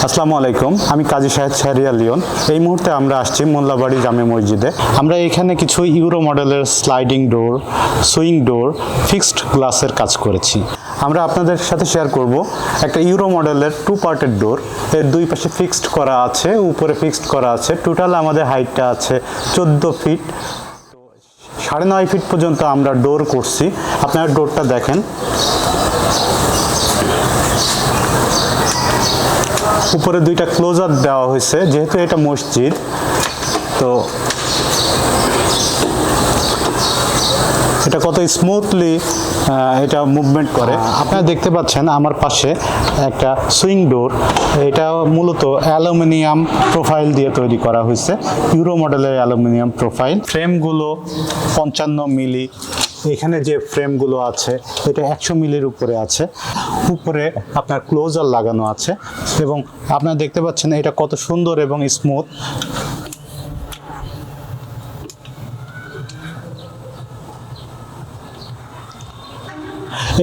আসসালামু আলাইকুম, আমি কাজী শাহেদ শাহরিয়ার লিওন। এই মুহূর্তে আমরা আসছি মোল্লাবাড়ি জামে মসজিদে। আমরা এখানে কিছু ইউরো মডেলের স্লাইডিং ডোর, সুইং ডোর, ফিক্সড গ্লাসের কাজ করেছি। আমরা আপনাদের সাথে শেয়ার করব একটা ইউরো মডেলের 2 পার্টের ডোর। এর দুই পাশে ফিক্সড করা আছে, উপরে ফিক্সড করা আছে। টোটাল আমাদের হাইটটা আছে 14 ফিট। 9.5 ফিট পর্যন্ত আমরা ডোর করছি। আপনারা ডোরটা দেখেন। উপরে দুইটা ক্লোজার দেওয়া হয়েছে, যেহেতু এটা মসজিদ, তো এটা কত স্মুথলি এটা মুভমেন্ট করে। আপনারা দেখতে পাচ্ছেন আমার পাশে একটা সুইং ডোর। এটা মূলত অ্যালুমিনিয়াম প্রোফাইল দিয়ে তৈরি করা হয়েছে, ইউরো মডেলের অ্যালুমিনিয়াম প্রোফাইল। ফ্রেমগুলো 55 মিলি। এখানে যে ফ্রেমগুলো আছে এটা 100 মিলির উপরে আছে। উপরে আপনার ক্লোজার লাগানো আছে এবং আপনারা দেখতে পাচ্ছেন এটা কত সুন্দর এবং স্মুথ।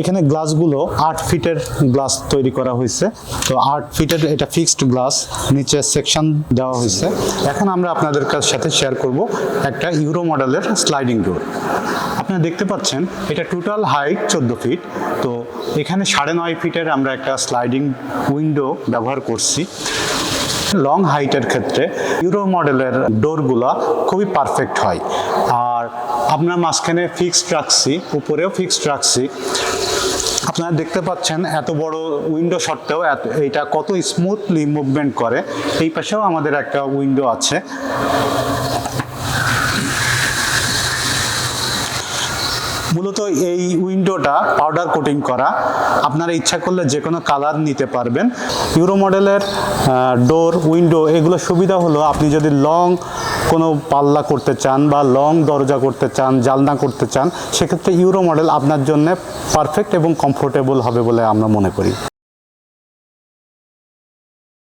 এখানে গ্লাসগুলো 8 ফিটের গ্লাস তৈরি করা হয়েছে। তো 8 ফিটের এটা ফিক্সড গ্লাস, নিচে সেকশন দেওয়া হয়েছে। এখন আমরা আপনাদের সাথে শেয়ার করব একটা ইউরো মডেলের স্লাইডিং ডোর। আপনারা দেখতে পাচ্ছেন এটা টোটাল হাইট 14 ফিট। তো এখানে 9.5 ফিটের আমরা একটা স্লাইডিং উইন্ডো ব্যবহার করছি। লং হাইটের ক্ষেত্রে ইউরো মডেলের ডোরগুলো খুবই পারফেক্ট হয়। আর আপনার মাঝখানে ফিক্সড রাখছি, উপরেও ফিক্সড রাখছি। আপনারা দেখতে পাচ্ছেন এত বড় উইন্ডো সত্ত্বেও এটা কত স্মুথলি মুভমেন্ট করে। এই পাশেও আমাদের একটা উইন্ডো আছে। মূলত এই উইন্ডোটা পাউডার কোটিং করা। আপনারা ইচ্ছা করলে যে কোনো কালার নিতে পারবেন। ইউরো মডেলের ডোর, উইন্ডো এগুলো সুবিধা হলো আপনি যদি লং কোনো পাল্লা করতে চান বা লং দরজা করতে চান, জানলা করতে চান, সেক্ষেত্রে ইউরো মডেল আপনার জন্য পারফেক্ট এবং কমফোর্টেবল হবে বলে আমরা মনে করি।